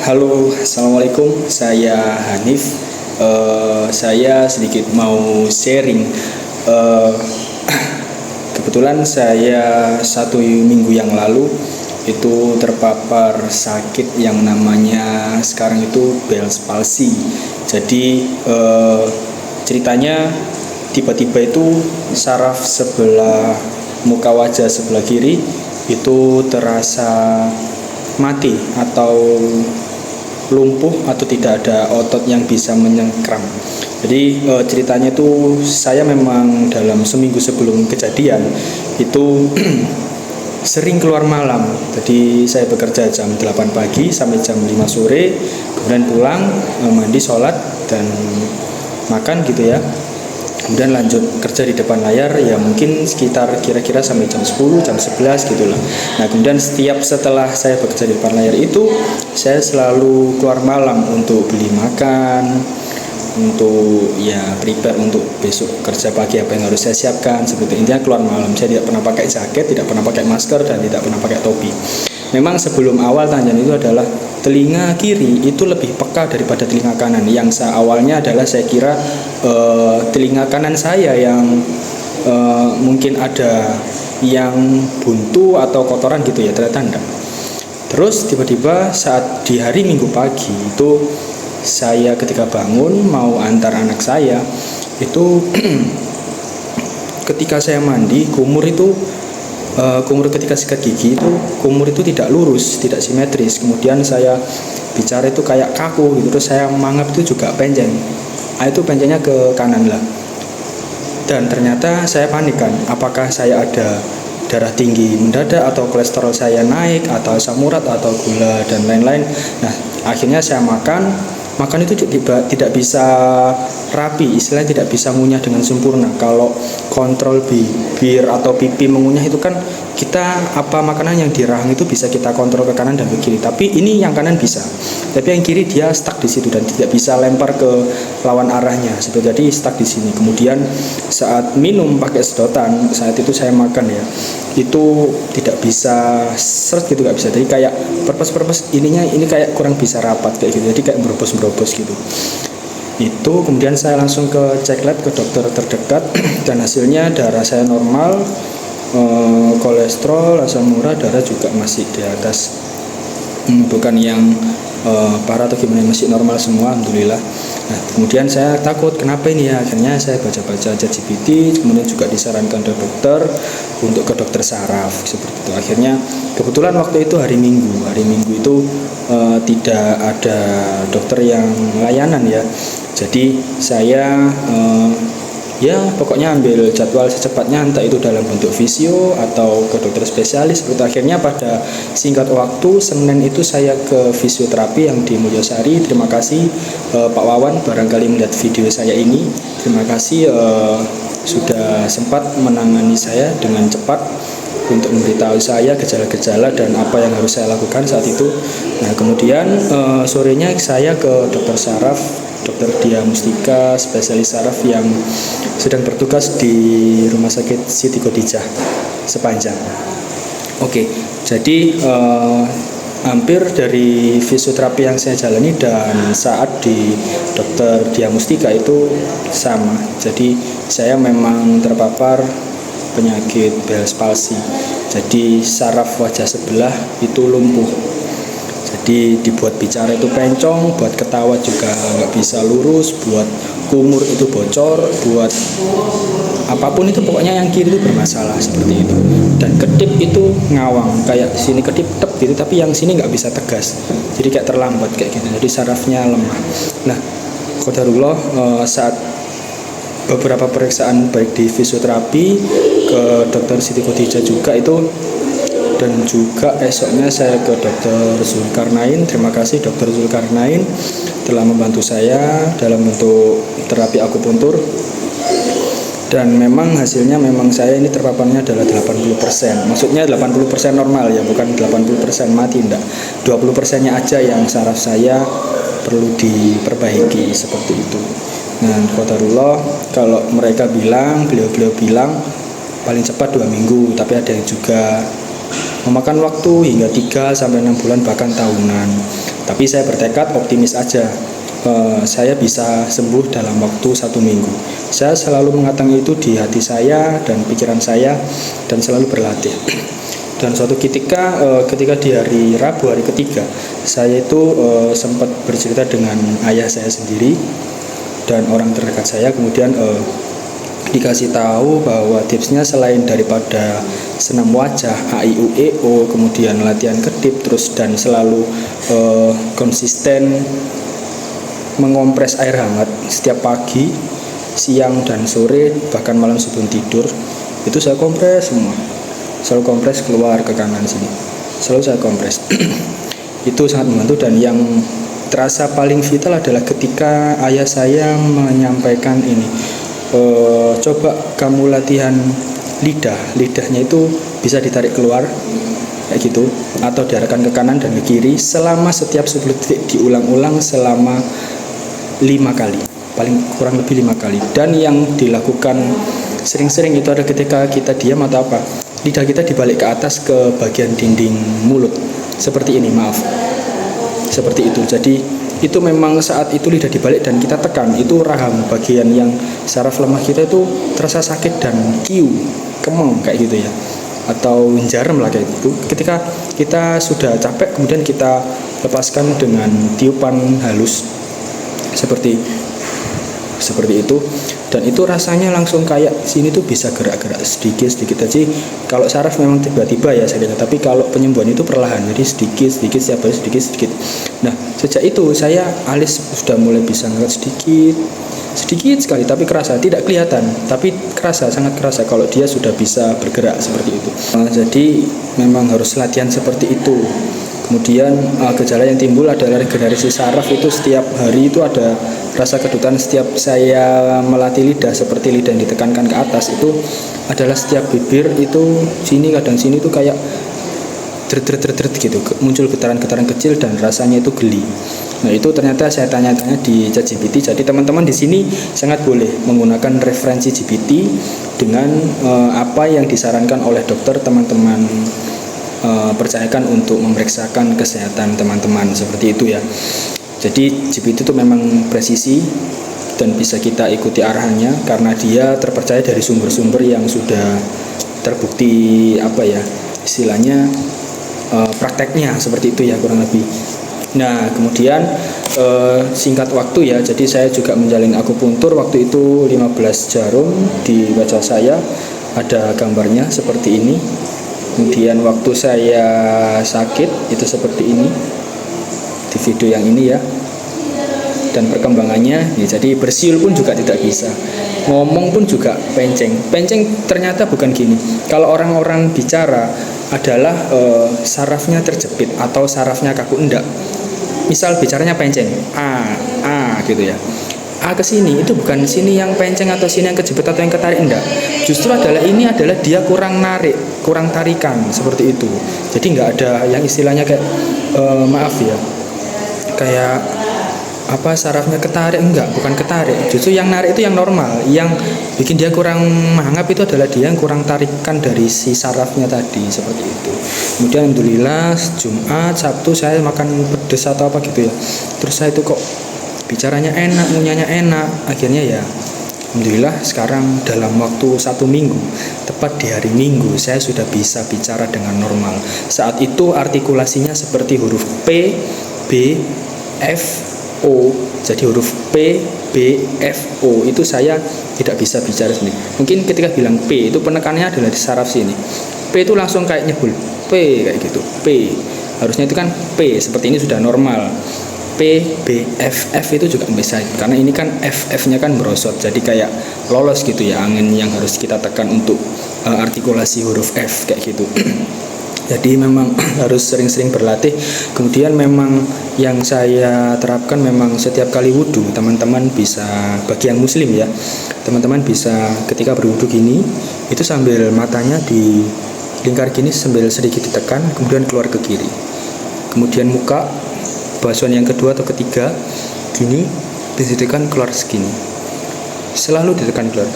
Halo, assalamualaikum. Saya Hanif. Saya sedikit mau sharing. Eh, Kebetulan saya 1 minggu yang lalu itu terpapar sakit yang namanya sekarang itu Bell's palsy. Jadi ceritanya tiba-tiba itu saraf sebelah muka wajah sebelah kiri itu terasa mati atau lumpuh atau tidak ada otot yang bisa menyengkram. Jadi ceritanya itu saya memang dalam seminggu sebelum kejadian itu sering keluar malam. Jadi saya bekerja jam 8 pagi sampai jam 5 sore, kemudian pulang, mandi, sholat dan makan gitu ya. Kemudian lanjut kerja di depan layar ya mungkin sekitar kira-kira sampai jam 10, jam 11 gitu lah. Nah kemudian setelah saya bekerja di depan layar itu saya selalu keluar malam untuk beli makan, untuk ya prepare untuk besok kerja pagi apa yang harus saya siapkan. Seperti intinya keluar malam. Saya tidak pernah pakai jaket, tidak pernah pakai masker dan tidak pernah pakai topi. Memang sebelum awal tanjakan itu adalah telinga kiri itu lebih peka daripada telinga kanan. Yang awalnya adalah saya kira telinga kanan saya yang mungkin ada yang buntu atau kotoran gitu ya, ternyata enggak. Terus tiba-tiba saat di hari Minggu pagi itu saya ketika bangun mau antar anak saya itu ketika saya mandi kumur ketika sikat gigi itu kumur itu tidak lurus, tidak simetris. Kemudian saya bicara itu kayak kaku gitu. Terus saya mangap itu juga penceng. Itu pencengnya ke kanan lah. Dan ternyata saya panik kan, apakah saya ada darah tinggi mendadak atau kolesterol saya naik atau asam urat atau gula dan lain-lain. Nah, akhirnya saya makan itu tidak bisa rapi, istilahnya tidak bisa ngunyah dengan sempurna. Kalau kontrol bibir atau pipi mengunyah itu kan kita apa makanan yang di rahang itu bisa kita kontrol ke kanan dan ke kiri. Tapi ini yang kanan bisa, tapi yang kiri dia stuck di situ dan tidak bisa lempar ke lawan arahnya. Jadi stuck di sini. Kemudian saat minum pakai sedotan, saat itu saya makan ya, itu tidak bisa seret gitu, nggak bisa. Jadi kayak purpose ini kayak kurang bisa rapat kayak gitu. Jadi kayak berobos gitu. Itu kemudian saya langsung ke cek lab ke dokter terdekat dan hasilnya darah saya normal, kolesterol, asam urat, darah juga masih di atas, bukan yang parah atau gimana, masih normal semua alhamdulillah. Nah kemudian saya takut kenapa ini ya, akhirnya saya baca-baca ChatGPT, kemudian juga disarankan ke dokter untuk ke dokter saraf seperti itu. Akhirnya kebetulan waktu itu hari Minggu itu tidak ada dokter yang layanan ya. Jadi saya ya pokoknya ambil jadwal secepatnya, entah itu dalam bentuk visio atau ke dokter spesialis. Akhirnya pada singkat waktu Senin itu saya ke fisioterapi yang di Mulyosari. Terima kasih Pak Wawan barangkali melihat video saya ini. Terima kasih sudah sempat menangani saya dengan cepat untuk memberitahu saya gejala-gejala dan apa yang harus saya lakukan saat itu. Nah kemudian sorenya saya ke dokter saraf, Dokter Dia Mustika, spesialis saraf yang sedang bertugas di Rumah Sakit Siti Khadijah Sepanjang. Oke, jadi hampir dari fisioterapi yang saya jalani dan saat di Dokter Dia Mustika itu sama. Jadi saya memang terpapar penyakit Bell's palsy. Jadi saraf wajah sebelah itu lumpuh. Jadi dibuat bicara itu pencong, buat ketawa juga nggak bisa lurus, buat kumur itu bocor, buat apapun itu pokoknya yang kiri itu bermasalah seperti itu. Dan kedip itu ngawang, kayak sini kedip tep gitu, tapi yang sini nggak bisa tegas. Jadi kayak terlambat kayak gitu. Jadi sarafnya lemah. Nah, qadarullah saat beberapa periksaan baik di fisioterapi ke dokter Siti Khadijah juga itu, dan juga esoknya saya ke dokter Zulkarnain. Terima kasih dokter Zulkarnain telah membantu saya dalam bentuk terapi akupuntur. Dan memang hasilnya memang saya ini terpaparnya adalah 80%. Maksudnya 80% normal ya, bukan 80% mati, enggak. 20%-nya aja yang saraf saya perlu diperbaiki seperti itu. Nah, qadarullah kalau mereka bilang, beliau bilang paling cepat 2 minggu, tapi ada yang juga memakan waktu hingga 3 sampai 6 bulan bahkan tahunan. Tapi saya bertekad optimis aja. Saya bisa sembuh dalam waktu 1 minggu. Saya selalu mengatakan itu di hati saya dan pikiran saya, dan selalu berlatih. Dan suatu ketika di hari Rabu, hari ketiga, saya itu sempat bercerita dengan ayah saya sendiri dan orang terdekat saya. Kemudian dikasih tahu bahwa tipsnya selain daripada senam wajah, A, I, U, E, O, kemudian latihan kedip, terus dan selalu konsisten mengompres air hangat setiap pagi, siang dan sore, bahkan malam sebelum tidur, itu saya kompres semua. Selalu kompres keluar ke kanan sini, selalu saya kompres. Itu sangat membantu. Dan yang terasa paling vital adalah ketika ayah saya menyampaikan ini, coba kamu latihan lidahnya itu bisa ditarik keluar kayak gitu, atau diarahkan ke kanan dan ke kiri selama setiap 10 detik, diulang-ulang selama 5 kali, paling kurang lebih 5 kali. Dan yang dilakukan sering-sering itu ada ketika kita diam atau apa, lidah kita dibalik ke atas ke bagian dinding mulut seperti ini, seperti itu. Jadi itu memang saat itu lidah dibalik dan kita tekan, itu rahang, bagian yang saraf lemah kita itu terasa sakit dan kiu, kemeng kayak gitu ya, atau jarum lah kayak gitu. Ketika kita sudah capek, kemudian kita lepaskan dengan tiupan halus seperti itu, dan itu rasanya langsung kayak sini tuh bisa gerak-gerak sedikit aja. Kalau saraf memang tiba-tiba ya saya kira, tapi kalau penyembuhan itu perlahan, jadi sedikit setiap hari sedikit. Nah, sejak itu saya alis sudah mulai bisa ngeliat sedikit sekali, tapi kerasa, tidak kelihatan tapi kerasa, sangat kerasa kalau dia sudah bisa bergerak seperti itu. Jadi memang harus latihan seperti itu. Kemudian gejala yang timbul adalah regenerasi saraf. Itu setiap hari itu ada rasa kedutan. Setiap saya melatih lidah, seperti lidah yang ditekankan ke atas, itu adalah setiap bibir itu sini, kadang sini itu kayak deret gitu, muncul getaran-getaran kecil dan rasanya itu geli. Nah, itu ternyata saya tanya-tanya di ChatGPT. Jadi teman-teman di sini sangat boleh menggunakan referensi GPT dengan apa yang disarankan oleh dokter. Teman-teman percayakan untuk memeriksakan kesehatan teman-teman, seperti itu ya. Jadi GPT itu memang presisi dan bisa kita ikuti arahannya karena dia terpercaya dari sumber-sumber yang sudah terbukti istilahnya prakteknya, seperti itu ya kurang lebih. Nah, kemudian singkat waktu ya, jadi saya juga menjalin akupuntur. Waktu itu 15 jarum di wajah saya, ada gambarnya seperti ini. Kemudian waktu saya sakit itu seperti ini di video yang ini ya. Dan perkembangannya ya, jadi bersiul pun juga tidak bisa, ngomong pun juga penceng ternyata bukan gini. Kalau orang-orang bicara adalah sarafnya terjepit atau sarafnya kaku, enggak. Misal bicaranya penceng, gitu ya, A ke sini, itu bukan sini yang penceng atau sini yang kejepit atau yang ketarik, enggak. Justru ini adalah dia kurang narik, kurang tarikan, seperti itu. Jadi enggak ada yang istilahnya kayak kayak sarafnya ketarik, bukan ketarik. Justru yang narik itu yang normal. Yang bikin dia kurang mangap itu adalah dia yang kurang tarikan dari si sarafnya tadi, seperti itu. Kemudian alhamdulillah Jumat, Sabtu saya makan pedes atau apa gitu ya. Terus saya itu kok bicaranya enak, ngunyahnya enak. Akhirnya ya alhamdulillah sekarang dalam waktu 1 minggu, tepat di hari Minggu, saya sudah bisa bicara dengan normal. Saat itu artikulasinya seperti huruf P, B, F, O. Jadi huruf P, B, F, O itu saya tidak bisa bicara sendiri. Mungkin ketika bilang P itu penekanannya adalah di saraf sini. P itu langsung kayak nyebul, P kayak gitu, P. Harusnya itu kan P, seperti ini sudah normal. P, B, F, F itu juga bisa, karena ini kan F-nya kan merosot, jadi kayak lolos gitu ya angin yang harus kita tekan untuk artikulasi huruf F kayak gitu. Jadi memang harus sering-sering berlatih. Kemudian memang yang saya terapkan memang setiap kali wudhu, teman-teman bisa, bagi yang muslim ya, teman-teman bisa ketika berwudhu gini, itu sambil matanya di lingkar gini sambil sedikit ditekan, kemudian keluar ke kiri. Kemudian muka basuhan yang kedua atau ketiga gini, ditekan keluar segini, selalu ditekan keluar.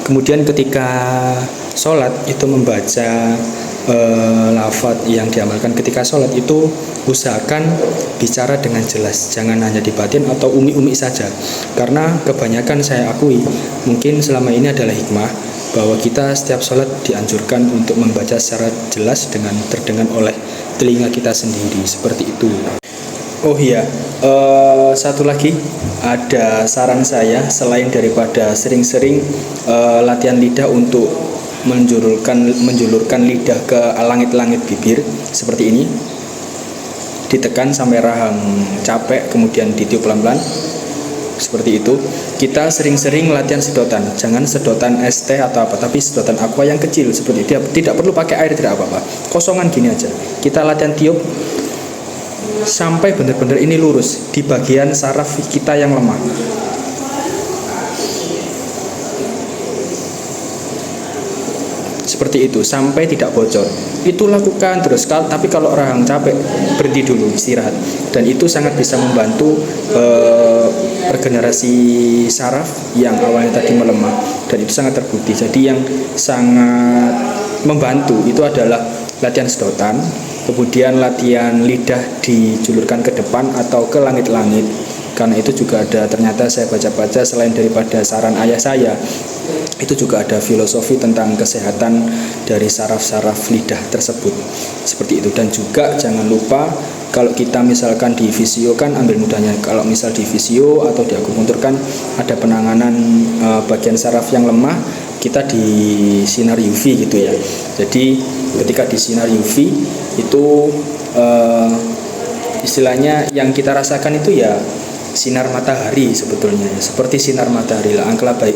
Kemudian ketika sholat itu membaca lafadz yang diamalkan ketika sholat itu usahakan bicara dengan jelas, jangan hanya di batin atau umi-umi saja. Karena kebanyakan saya akui mungkin selama ini adalah hikmah bahwa kita setiap sholat dianjurkan untuk membaca secara jelas dengan terdengar oleh telinga kita sendiri, seperti itu. Oh iya, satu lagi ada saran saya, selain daripada sering-sering latihan lidah untuk menjulurkan lidah ke langit-langit bibir seperti ini, ditekan sampai rahang capek, kemudian ditiup pelan-pelan seperti itu. Kita sering-sering latihan sedotan, jangan sedotan es teh atau apa, tapi sedotan aqua yang kecil seperti itu. Tidak perlu pakai air, tidak apa-apa, kosongan gini aja. Kita latihan tiup sampai benar-benar ini lurus di bagian saraf kita yang lemah. Seperti itu sampai tidak bocor. Itu lakukan terus. Tapi kalau rahang capek, berhenti dulu, istirahat. Dan itu sangat bisa membantu regenerasi saraf yang awalnya tadi melemah, dan itu sangat terbukti. Jadi yang sangat membantu itu adalah latihan sedotan, kemudian latihan lidah dijulurkan ke depan atau ke langit-langit. Karena itu juga ada, ternyata saya baca-baca, selain daripada saran ayah saya, itu juga ada filosofi tentang kesehatan dari saraf-saraf lidah tersebut, seperti itu. Dan juga jangan lupa, kalau kita misalkan di fisio kan ambil mudahnya, kalau misal di fisio atau di akupuntur kan ada penanganan bagian saraf yang lemah, kita di sinar UV gitu ya. Jadi ketika di sinar UV itu istilahnya yang kita rasakan itu ya sinar matahari sebetulnya, seperti sinar matahari lah.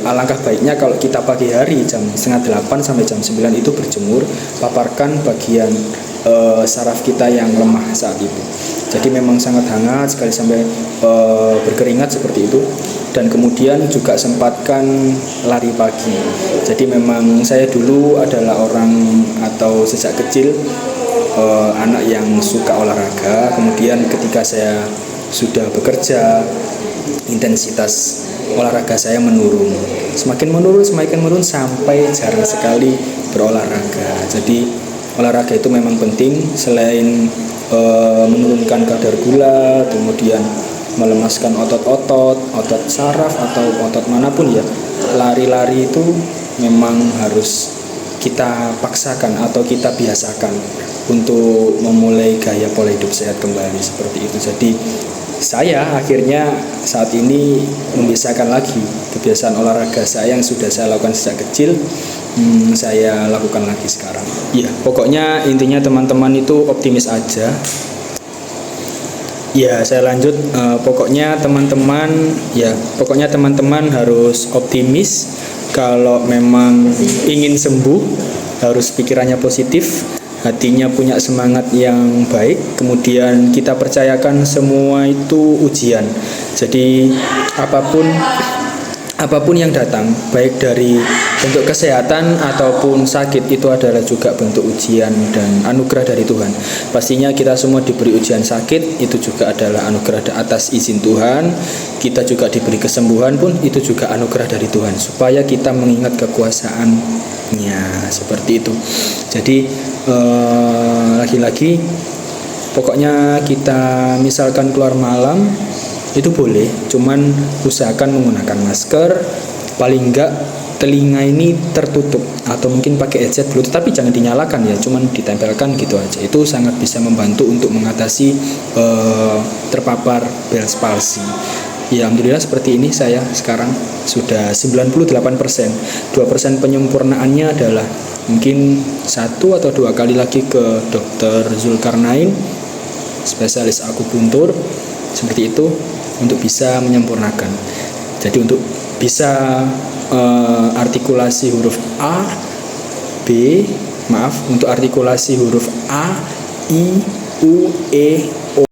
Alangkah baiknya kalau kita pagi hari jam 7:30 sampai jam 9 itu berjemur, paparkan bagian saraf kita yang lemah saat itu. Jadi memang sangat hangat sekali sampai berkeringat seperti itu. Dan kemudian juga sempatkan lari pagi. Jadi memang saya dulu adalah orang atau sejak kecil anak yang suka olahraga. Kemudian ketika saya sudah bekerja, intensitas olahraga saya menurun, semakin menurun sampai jarang sekali berolahraga. Jadi olahraga itu memang penting, selain menurunkan kadar gula, kemudian melemaskan otot saraf atau otot manapun ya. Lari-lari itu memang harus kita paksakan atau kita biasakan untuk memulai gaya pola hidup sehat kembali, seperti itu. Jadi saya akhirnya saat ini membiasakan lagi kebiasaan olahraga saya yang sudah saya lakukan sejak kecil, saya lakukan lagi sekarang. Ya, pokoknya intinya teman-teman itu optimis aja. Ya, saya lanjut. Pokoknya teman-teman harus optimis. Kalau memang ingin sembuh, harus pikirannya positif, hatinya punya semangat yang baik. Kemudian kita percayakan semua itu ujian. Jadi apapun yang datang, baik dari bentuk kesehatan ataupun sakit, itu adalah juga bentuk ujian dan anugerah dari Tuhan. Pastinya kita semua diberi ujian sakit, itu juga adalah anugerah atas izin Tuhan. Kita juga diberi kesembuhan pun, itu juga anugerah dari Tuhan, supaya kita mengingat kekuasaannya, seperti itu. Jadi lagi-lagi pokoknya kita misalkan keluar malam itu boleh, cuman usahakan menggunakan masker, paling enggak telinga ini tertutup, atau mungkin pakai headset Bluetooth, tapi jangan dinyalakan ya, cuman ditempelkan gitu aja. Itu sangat bisa membantu untuk mengatasi terpapar Bell's palsy. Ya, alhamdulillah seperti ini saya sekarang sudah 98%. 2% penyempurnaannya adalah mungkin 1 atau 2 kali lagi ke Dr. Zulkarnain, spesialis akupuntur, seperti itu, untuk bisa menyempurnakan. Jadi untuk bisa artikulasi huruf untuk artikulasi huruf A, I, U, E, O